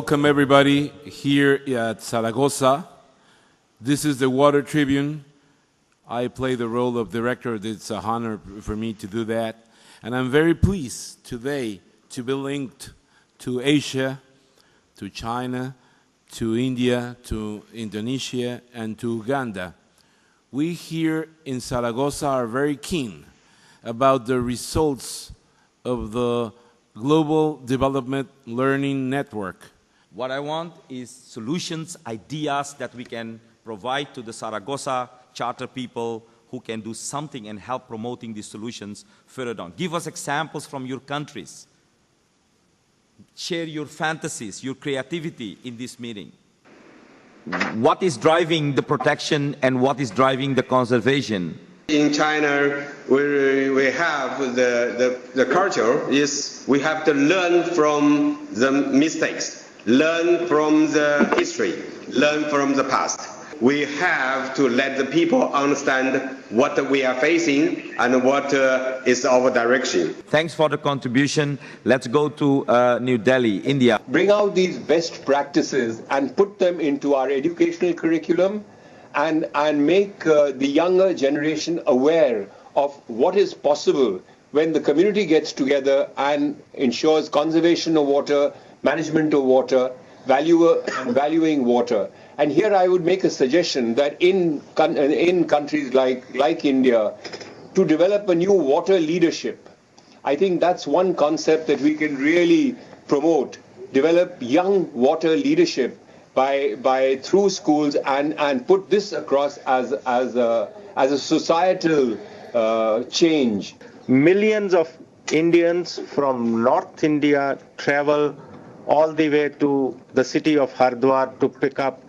welcome everybody here at Zaragoza. This is the Water Tribune. I play the role of director. It's an honor for me to do that. And I'm very pleased today to be linked to Asia, to China, to India, to Indonesia, and to Uganda. We here in Zaragoza are very keen about the results of the Global Development Learning Network. What I want is solutions, ideas that we can provide to the Zaragoza Charter people who can do something and help promoting these solutions further down. Give us examples from your countries. Share your fantasies, your creativity in this meeting. What is driving the protection and what is driving the conservation? In China, we have the culture is we have to learn from the mistakes, learn from the history, learn from the past. We have to let the people understand what we are facing and what is our direction. Thanks for the contribution. Let's go to New Delhi, India. Bring out these best practices and put them into our educational curriculum and make the younger generation aware of what is possible when the community gets together and ensures conservation of water, management of water, valuing water. And here I would make a suggestion that in countries like India, to develop a new water leadership. I think that's one concept that we can really promote, develop young water leadership by through schools and put this across as a societal change. Millions of Indians from North India travel all the way to the city of Hardwar to pick up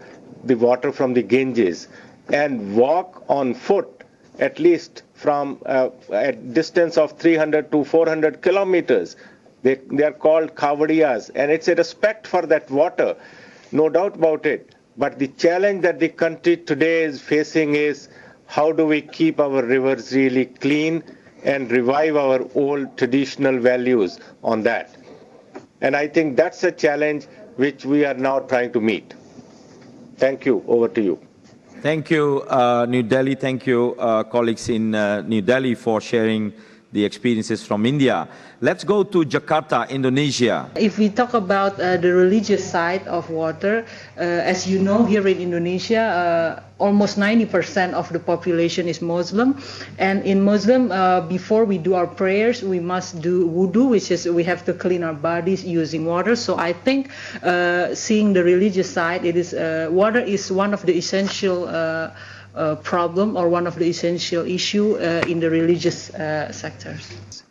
the water from the Ganges and walk on foot at least from a distance of 300 to 400 kilometers. They are called Kavadiyas, and it's a respect for that water, no doubt about it. But the challenge that the country today is facing is how do we keep our rivers really clean and revive our old traditional values on that. And I think that's a challenge which we are now trying to meet. Thank you. Over to you. Thank you, New Delhi. Thank you, colleagues in New Delhi, for sharing the experiences from India. Let's go to Jakarta, Indonesia. If we talk about the religious side of water, as you know, here in Indonesia, almost 90% of the population is Muslim. And in Muslim, before we do our prayers, we must do wudu, which is we have to clean our bodies using water. So I think seeing the religious side, it is water is one of the essential problem or one of the essential issue in the religious sectors.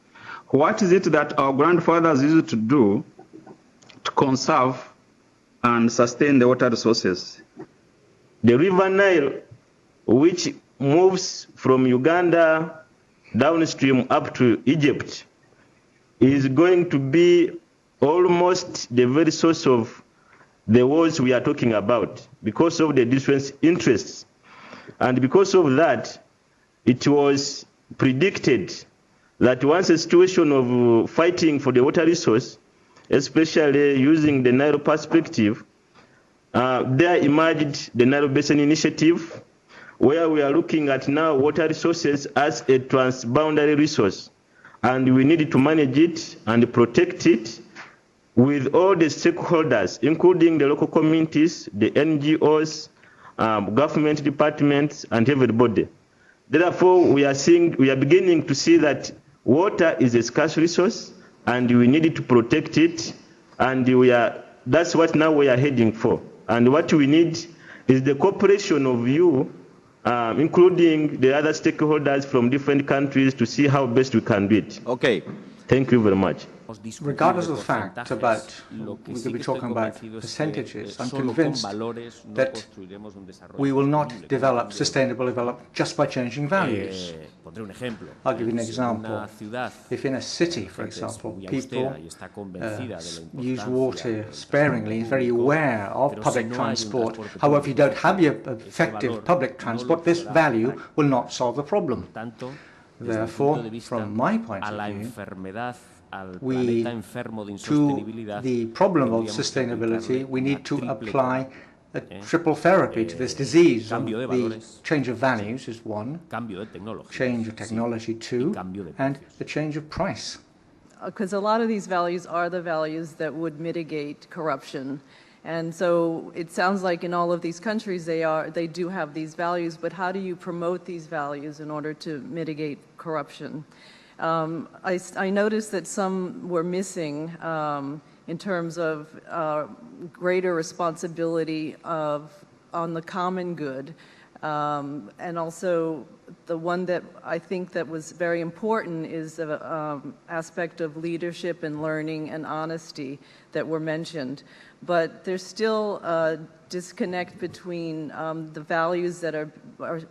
What is it that our grandfathers used to do to conserve and sustain the water resources? The River Nile, which moves from Uganda downstream up to Egypt, is going to be almost the very source of the wars we are talking about because of the different interests. And because of that, it was predicted that once a situation of fighting for the water resource, especially using the Nile perspective, there emerged the Nile Basin Initiative, where we are looking at now water resources as a transboundary resource. And we need to manage it and protect it with all the stakeholders, including the local communities, the NGOs, government departments, and everybody. Therefore, we are beginning to see that water is a scarce resource, and we need to protect it, and that's what now we are heading for. And what we need is the cooperation of you, including the other stakeholders from different countries, to see how best we can do it. Okay. Thank you very much. Regardless of the fact about, we could be talking about percentages, I'm convinced that we will not develop sustainable development just by changing values. I'll give you an example. If in a city, for example, people use water sparingly, very aware of public transport, however, if you don't have your effective public transport, this value will not solve the problem. Therefore, from my point of view, to the problem of sustainability, we need to apply a triple therapy to this disease. The change of values is one, change of technology two, and the change of price. Because a lot of these values are the values that would mitigate corruption. And so it sounds like in all of these countries they do have these values, but how do you promote these values in order to mitigate corruption? I noticed that some were missing in terms of greater responsibility on the common good. And also the one that I think that was very important is the aspect of leadership and learning and honesty that were mentioned. But there's still a disconnect between the values that our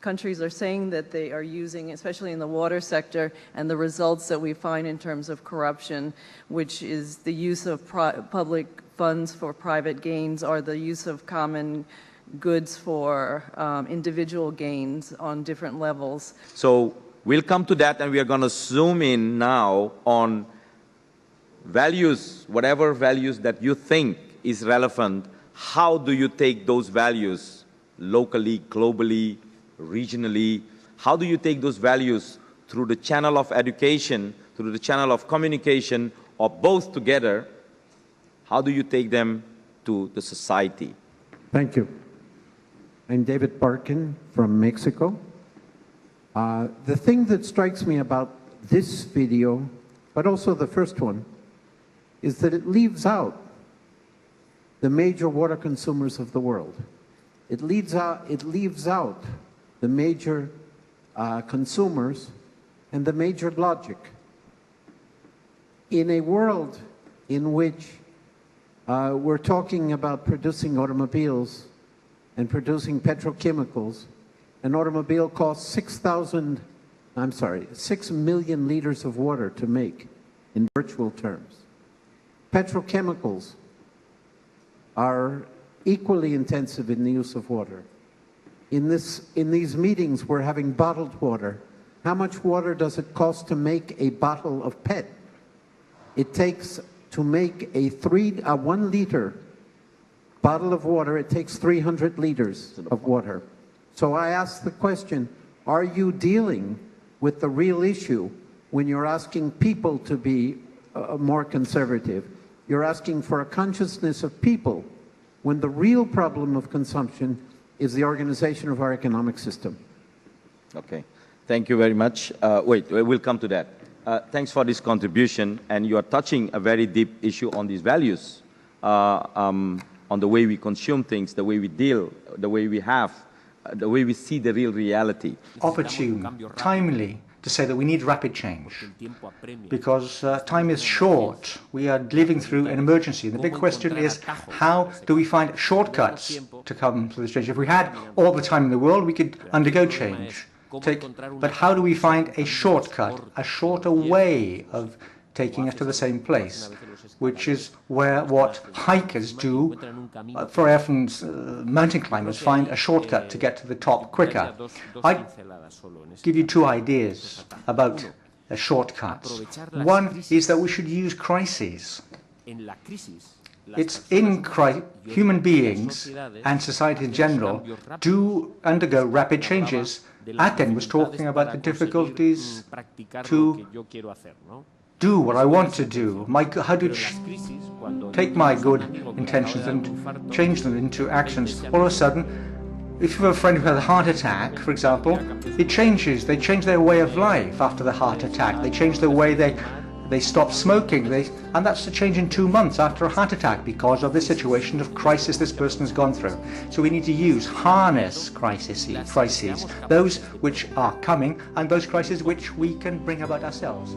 countries are saying that they are using, especially in the water sector, and the results that we find in terms of corruption, which is the use of public funds for private gains or the use of common goods for individual gains on different levels. So we'll come to that, and we are going to zoom in now on values, whatever values that you think is relevant. How do you take those values locally, globally, regionally? How do you take those values through the channel of education, through the channel of communication, or both together? How do you take them to the society? Thank you. I'm David Barkin from Mexico. The thing that strikes me about this video, but also the first one, is that it leaves out the major water consumers of the world. It leaves out the major consumers and the major logic. In a world in which we're talking about producing automobiles and producing petrochemicals, an automobile costs 6 million liters of water to make in virtual terms. Petrochemicals are equally intensive in the use of water. In these meetings, we're having bottled water. How much water does it cost to make a bottle of PET? It takes, to make a 1 liter bottle of water, it takes 300 liters of water. So I ask the question, are you dealing with the real issue when you're asking people to be more conservative? You're asking for a consciousness of people when the real problem of consumption is the organization of our economic system. Okay, thank you very much. Wait, we'll come to that. Thanks for this contribution, and you are touching a very deep issue on these values, on the way we consume things, the way we deal, the way we have, the way we see the real reality. Opportune, timely, to say that we need rapid change, because time is short. We are living through an emergency. The big question is, how do we find shortcuts to come to this change? If we had all the time in the world, we could undergo change. But how do we find a shortcut, a shorter way of taking us to the same place, which is what hikers do. For instance, mountain climbers find a shortcut to get to the top quicker. I give you two ideas about shortcuts. One is that we should use crises. It's in human beings and society in general do undergo rapid changes. Aten was talking about the difficulties to do what I want to do. How to take my good intentions and change them into actions. All of a sudden, if you have a friend who has a heart attack, for example, it changes. They change their way of life after the heart attack. They change the way they stop smoking. And that's a change in 2 months after a heart attack because of the situation of crisis this person has gone through. So we need to harness crises, those which are coming and those crises which we can bring about ourselves.